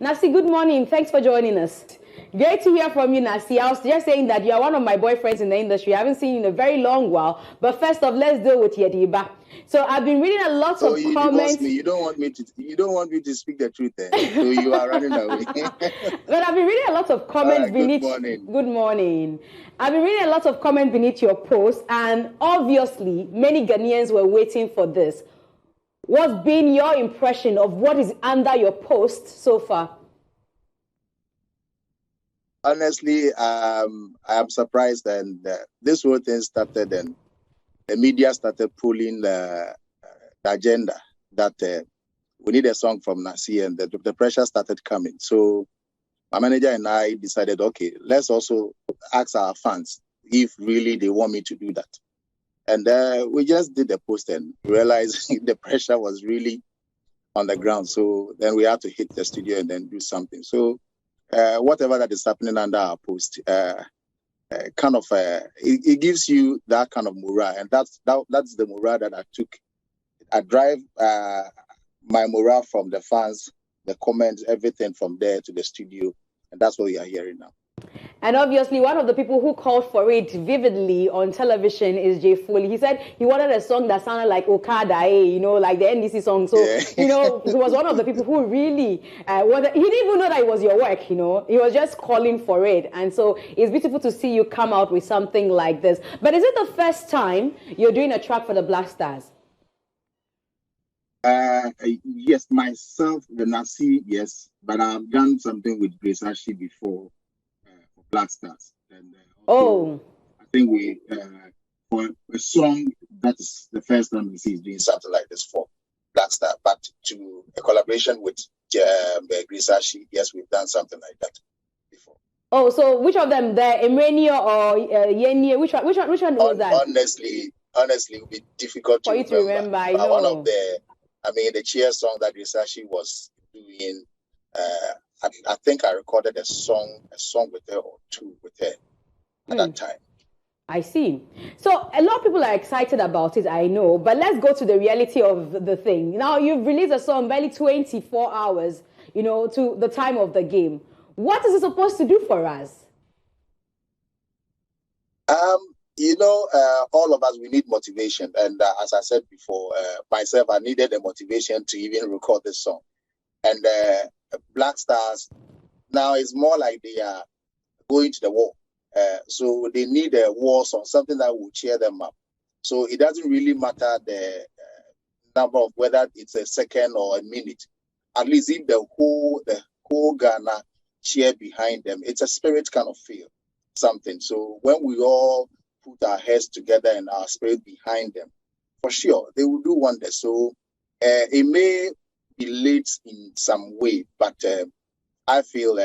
Nacee, good morning. Thanks for joining us. Great to hear from you, Nacee. I was just saying that you are one of my boyfriends in the industry. I haven't seen you in a very long while. But first off, let's deal with Yadiba. So I've been reading a lot of comments. You don't want me to speak the truth, so you are running away. But I've been reading a lot of comments beneath. Good morning. I've been reading a lot of comments beneath your post, and obviously many Ghanaians were waiting for this. What's been your impression of what is under your post so far? Honestly, I am surprised, and this whole thing started, and the media started pulling the agenda that we need a song from Nacee, and the pressure started coming. So my manager and I decided, okay, let's also ask our fans if really they want me to do that. And we just did the post and realized the pressure was really on the ground. So then we had to hit the studio and then do something. So whatever that is happening under our post, it gives you that kind of morale, and that's the morale that I took. I drive my morale from the fans, the comments, everything from there to the studio, and that's what we are hearing now. And obviously, one of the people who called for it vividly on television is Jay Foley. He said he wanted a song that sounded like Okada, like the NDC song. So, he was one of the people who really wanted. He didn't even know that it was your work, He was just calling for it. And so it's beautiful to see you come out with something like this. But is it the first time you're doing a track for the BlackStars? Yes, myself, the Nacee, yes. But I've done something with Grace Ashley before. BlackStars, and I think we for a song that's the first time we see is doing something like this for BlackStars, but to a collaboration with Grace Ashley, yes, we've done something like that before. Oh, so which of them, the Emrenia or Yenie? Which one was that? Honestly, it would be difficult for you to remember. I know. One of the cheer song that Grace Ashley was doing. I think I recorded a song with her or two with her at that time. I see. So a lot of people are excited about it, I know, but let's go to the reality of the thing. Now, you've released a song barely 24 hours, to the time of the game. What is it supposed to do for us? All of us, we need motivation. And as I said before, myself, I needed the motivation to even record this song. And BlackStars now is more like they are going to the war. So they need a war song, something that will cheer them up. So it doesn't really matter the number of whether it's a second or a minute. At least if the whole Ghana cheer behind them, it's a spirit kind of feel, something. So when we all put our heads together and our spirit behind them, for sure, they will do wonders. So it may be late in some way, but I feel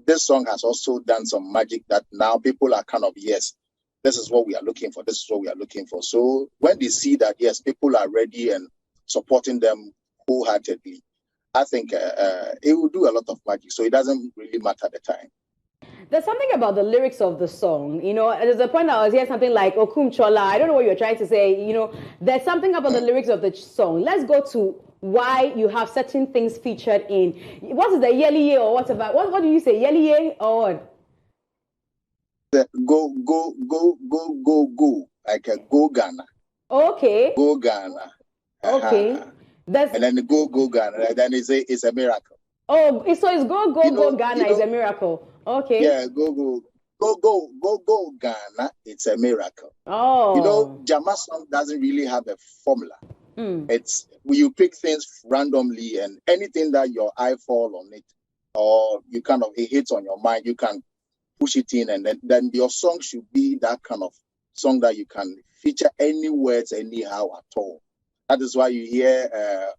this song has also done some magic that now people are kind of, yes, this is what we are looking for. This is what we are looking for. So when they see that, yes, people are ready and supporting them wholeheartedly, I think it will do a lot of magic. So it doesn't really matter the time. There's something about the lyrics of the song. There's a point I was hearing something like Okum Chola. I don't know what you're trying to say. There's something about the lyrics of the song. Let's go to why you have certain things featured in. What is the yelly or whatever? What do you say? Yelly or what? Go. Like a go Ghana. Okay. Go Ghana. Okay. And then the go Ghana. Then it's a miracle. Oh, so it's go Ghana is a miracle. Okay. Yeah, go Ghana. It's a miracle. Oh. Jama song doesn't really have a formula. It's you pick things randomly, and anything that your eye fall on it, or you kind of it hits on your mind, you can push it in, and then your song should be that kind of song that you can feature any words anyhow at all. That is why you hear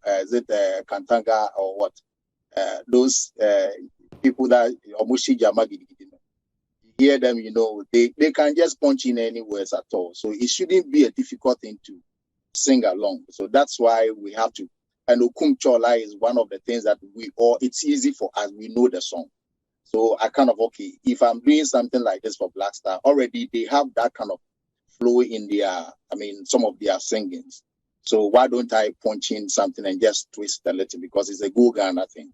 is it Kantanga or what? Those people that Omushi Jamagi, you hear them, they can just punch in any words at all. So it shouldn't be a difficult thing to sing along. So that's why we have to. And Okum Chola is one of the things that it's easy for us. We know the song. So I kind of, okay, if I'm doing something like this for BlackStars, already they have that kind of flow in some of their singings. So why don't I punch in something and just twist a little, because it's a go Ghana thing.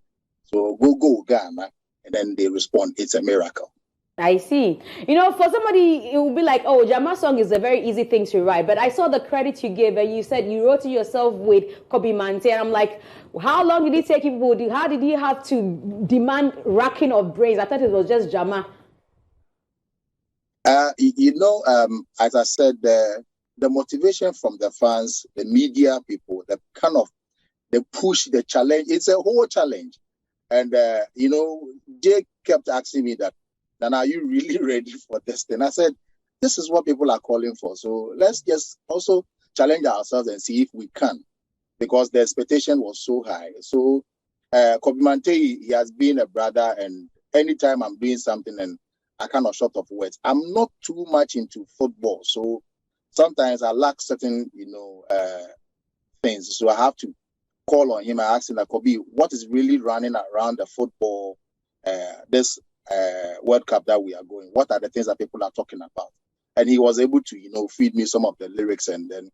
So go Ghana, and then they respond, it's a miracle. I see. You know, for somebody, it will be like, oh, Jama's song is a very easy thing to write. But I saw the credit you gave, and you said you wrote it yourself with Kobe Mante. And I'm like, how long did it take you? How did you have to demand racking of brains? I thought it was just Jama. As I said, the motivation from the fans, the media people, the kind of the push, the challenge, it's a whole challenge. And, Jay kept asking me that, then are you really ready for this thing? I said, this is what people are calling for. So let's just also challenge ourselves and see if we can, because the expectation was so high. So Kobe Mante, he has been a brother, and anytime I'm doing something and I kind of short of words, I'm not too much into football. So sometimes I lack certain, things. So I have to call on him and ask him, like, Kobe, what is really running around the football, this World Cup that we are going? What are the things that people are talking about? And he was able to, feed me some of the lyrics, and then,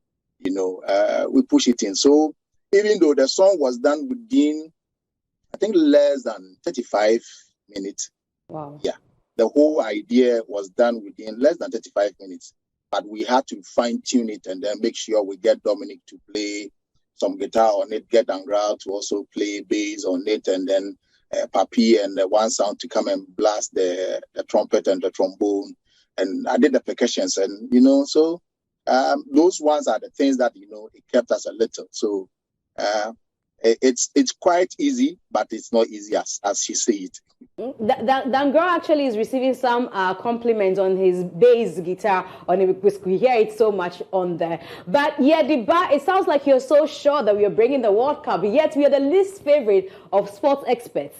we push it in. So even though the song was done within, I think, less than 35 minutes. Wow. Yeah. The whole idea was done within less than 35 minutes. But we had to fine tune it and then make sure we get Dominic to play some guitar on it, get Angra to also play bass on it, and then Papi and the one sound to come and blast the trumpet and the trombone. And I did the percussions, and so those ones are the things that it kept us a little. So it's quite easy, but it's not easy as she said it. Dangra actually is receiving some compliments on his bass guitar on it, because we hear it so much on there. But Yadiba, it sounds like you're so sure that we are bringing the World Cup, yet we are the least favorite of sports experts.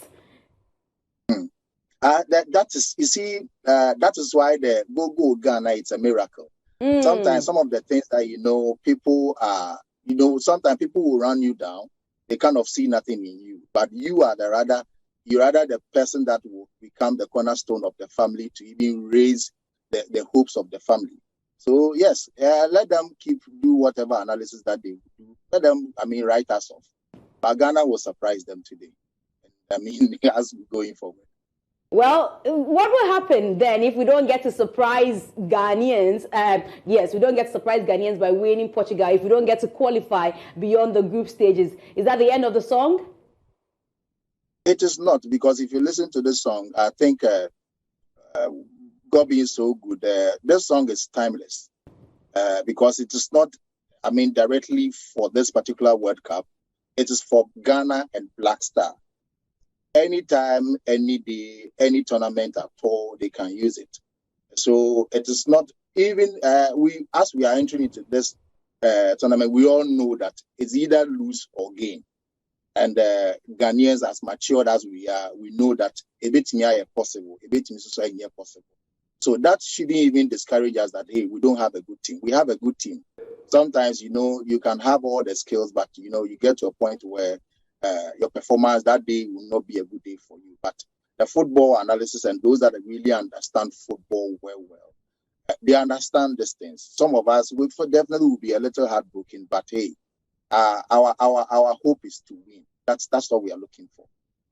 That is why the go Ghana, it's a miracle. Sometimes some of the things that people are, sometimes people will run you down. They kind of see nothing in you, but you're rather the person that will become the cornerstone of the family to even raise the hopes of the family. So yes, let them do whatever analysis that they do. Let them, write us off. But Ghana will surprise them today. As we're going forward. Well, what will happen then if we don't get to surprise Ghanaians? Yes, we don't get to surprise Ghanaians by winning Portugal. If we don't get to qualify beyond the group stages, is that the end of the song? It is not, because if you listen to this song, I think God being so good, this song is timeless because it is not, directly for this particular World Cup. It is for Ghana and BlackStars. Anytime, any day, any tournament at all, they can use it. So it is not even, as we are entering into this tournament, we all know that it's either lose or gain. And Ghanaians, as matured as we are, we know that a bit possible, a bit possible. So that shouldn't even discourage us that, hey, we don't have a good team. We have a good team. Sometimes, you can have all the skills, but, you get to a point where your performance that day will not be a good day for you. But the football analysis and those that really understand football well, they understand these things. Some of us definitely will be a little heartbroken, but hey, our hope is to win. That's what we are looking for.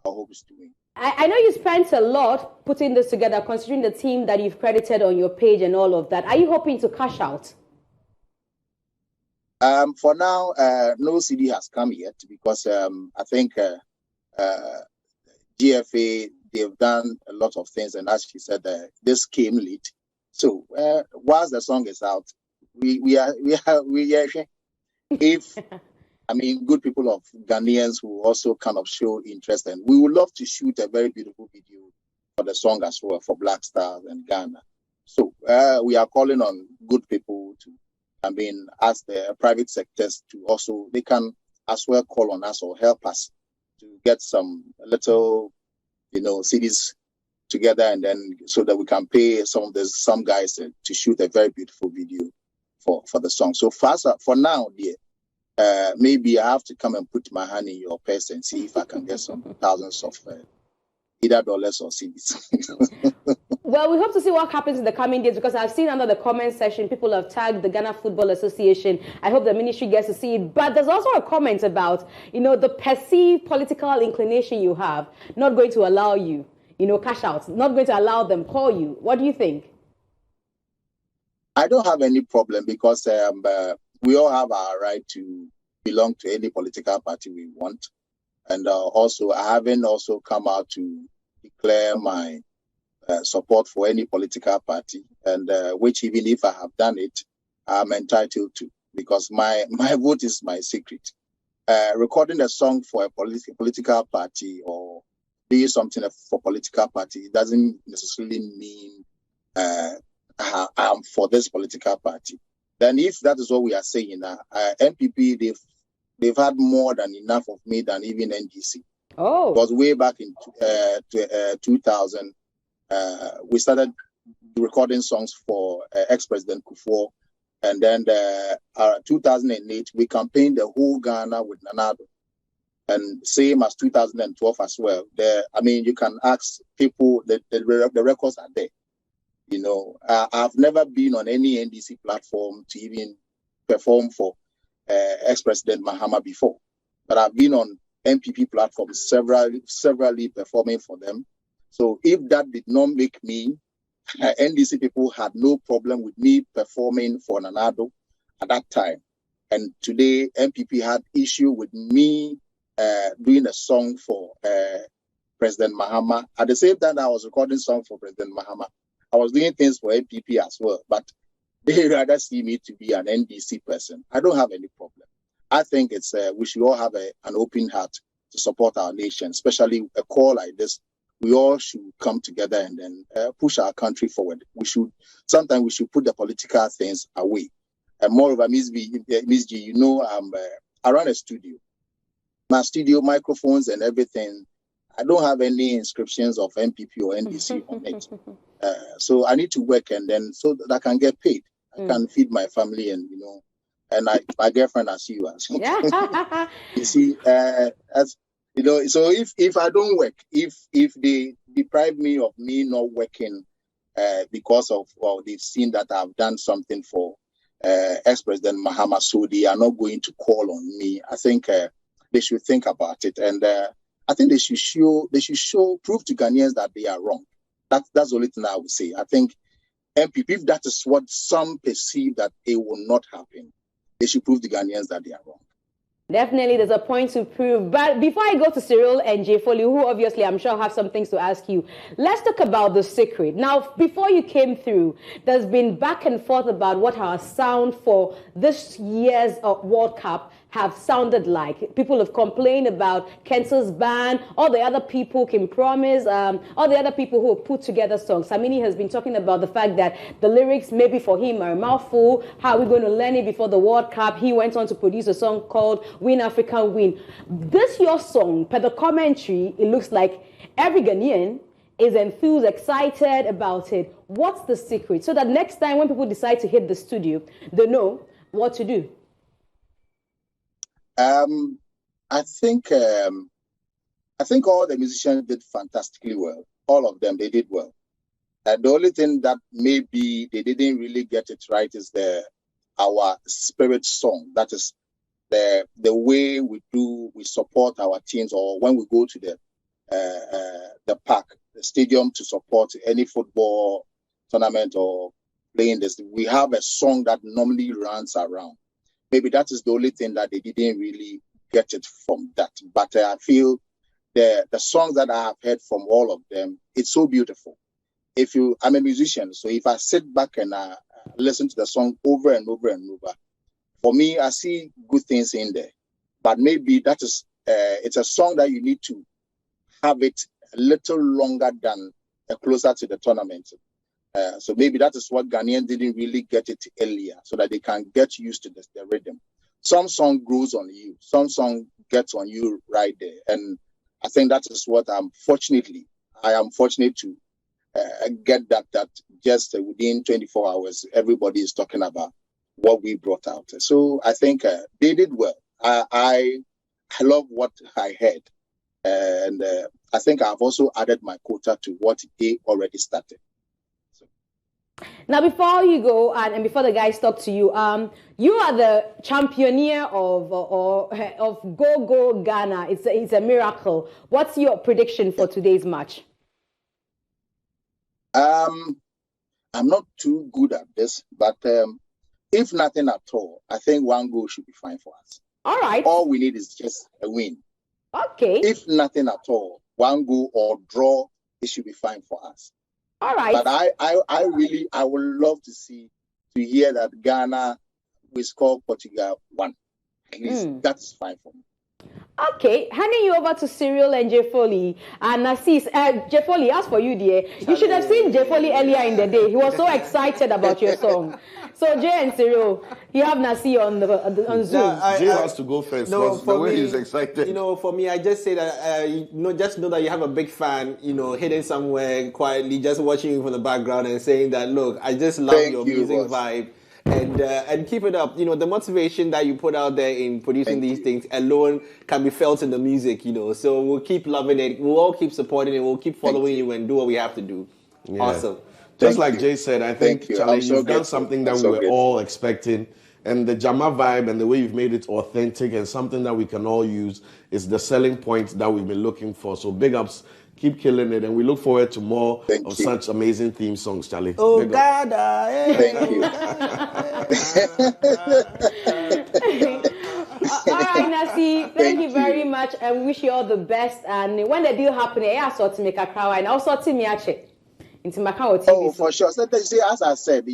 Our hope is to win. I know you spent a lot putting this together, considering the team that you've credited on your page and all of that. Are you hoping to cash out? For now, no CD has come yet, because I think GFA, they've done a lot of things, and as she said, this came late. So whilst the song is out, we are if good people of Ghanaians who also kind of show interest, and we would love to shoot a very beautiful video for the song as well for BlackStars and Ghana. So we are calling on good people to, ask the private sectors to also, they can as well call on us or help us to get some little, CDs together, and then so that we can pay some guys to shoot a very beautiful video for the song. So for now, dear, maybe I have to come and put my hand in your purse and see if I can get some thousands of either dollars or CDs. Well, we hope to see what happens in the coming days, because I've seen under the comment section, people have tagged the Ghana Football Association. I hope the ministry gets to see it. But there's also a comment about, the perceived political inclination you have, not going to allow you, cash out, not going to allow them call you. What do you think? I don't have any problem, because we all have our right to belong to any political party we want. And also, I haven't also come out to declare my support for any political party, and which, even if I have done it, I'm entitled to, because my vote is my secret. Recording a song for a political party or doing something for political party doesn't necessarily mean I'm for this political party. Then, if that is what we are saying now, NPP, they've had more than enough of me than even NGC. Oh, because way back in 2000. We started recording songs for ex-President Kufuor, and then 2008 we campaigned the whole Ghana with Nanado, and same as 2012 as well. You can ask people, the records are there. I've never been on any NDC platform to even perform for ex-President Mahama before, but I've been on MPP platforms severally performing for them. So if that did not make me, NDC people had no problem with me performing for Nanado at that time. And today, MPP had issue with me doing a song for President Mahama. At the same time, I was recording song for President Mahama. I was doing things for MPP as well, but they rather see me to be an NDC person. I don't have any problem. I think it's we should all have an open heart to support our nation, especially a call like this. We all should come together and then push our country forward. Sometimes we should put the political things away. And moreover, MzGee, I run a studio. My studio, microphones and everything, I don't have any inscriptions of MPP or NDC on it. So I need to work, and then so that I can get paid. I can feed my family, and and my girlfriend as you as. You see, so if I don't work, if they deprive me of me not working because of they've seen that I've done something for ex-President Mahama, so they are not going to call on me. I think they should think about it, and I think they should prove to Ghanaians that they are wrong. That's the only thing I would say. I think MPP, if that is what some perceive that it will not happen, they should prove to Ghanaians that they are wrong. Definitely, there's a point to prove. But before I go to Cyril and Jay Foley, who obviously I'm sure have some things to ask you, let's talk about the secret. Now, before you came through, there's been back and forth about what our sound for this year's World Cup have sounded like. People have complained about Kensel's band, all the other people, Kim Promise, all the other people who have put together songs. Samini has been talking about the fact that the lyrics maybe for him are a mouthful. How are we going to learn it before the World Cup? He went on to produce a song called Win Africa Win. This your song, per the commentary, it looks like every Ghanaian is enthused, excited about it. What's the secret? So that next time when people decide to hit the studio, they know what to do. I think all the musicians did fantastically well. All of them, they did well. And the only thing that maybe they didn't really get it right is our spirit song. That is the way we support our teams, or when we go to the park, the stadium to support any football tournament or playing this. We have a song that normally runs around. Maybe that is the only thing that they didn't really get it from that. But I feel the songs that I have heard from all of them, it's so beautiful. I'm a musician, so if I sit back and listen to the song over and over and over, for me, I see good things in there. But maybe that is it's a song that you need to have it a little longer than closer to the tournament. So maybe that is what Ghanaians didn't really get it earlier, so that they can get used to the rhythm. Some song grows on you, some song gets on you right there, and I think that is what I am fortunate to get that just within 24 hours, everybody is talking about what we brought out. So I think they did well. I love what I heard, and I think I've also added my quota to what they already started. Now, before you go and before the guys talk to you, you are the championeer of Go Go Ghana. It's a miracle. What's your prediction for today's match? I'm not too good at this, but if nothing at all, I think 1 goal should be fine for us. All right. All we need is just a win. Okay. If nothing at all, 1 goal or draw, it should be fine for us. All right. But I would love to hear that Ghana will score Portugal 1. At least that's fine for me. Okay, handing you over to Cyril and Jay Foley. And Nacee, Jay Foley, as for you, dear, you should have seen Jay Foley earlier in the day. He was so excited about your song. So Jay and Cyril, you have Nacee on Zoom. Jay has to go first. No, for the way he's excited. For me, I just say that just know that you have a big fan, hidden somewhere quietly, just watching you from the background and saying that, look, I just love your music vibe. And keep it up. The motivation that you put out there in producing these things alone can be felt in the music, So we'll keep loving it. We'll all keep supporting it. We'll keep following you and do what we have to do. Yeah. Awesome. Just like Jay said, I think, Charlie, you've done something that we were all expecting. And the Jama vibe and the way you've made it authentic and something that we can all use is the selling point that we've been looking for. So big ups. Keep killing it, and we look forward to more of such amazing theme songs, Charlie. Oh, God. Thank you. All right, Nacee, thank you very much, and wish you all the best. And when the deal happens, I sort to make a crowd, and also to me, into Macau TV. Oh, for sure. So, as I said,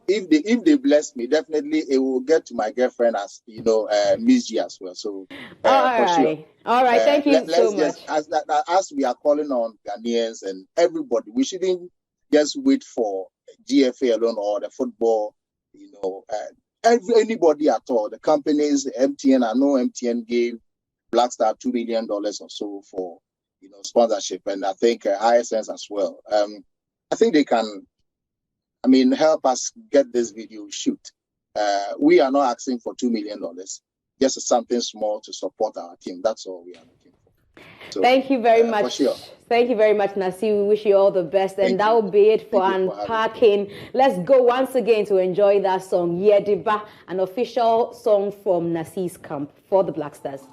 if they bless me, definitely it will get to my girlfriend as MzGee as well. So for sure. All right, thank you so much. As we are calling on Ghanaians and everybody, we shouldn't just wait for GFA alone or the football. Anybody at all. The companies, the MTN. I know MTN gave BlackStars $2 million or so for sponsorship, and I think ISNs as well. I think they can. Help us get this video shoot. We are not asking for $2 million, just something small to support our team. That's all we are looking for. So, thank you very much. For sure. Thank you very much, Nacee. We wish you all the best. And that will be it for Unpacking. Let's go once again to enjoy that song, Yadiba, an official song from Nacee's camp for the BlackStars.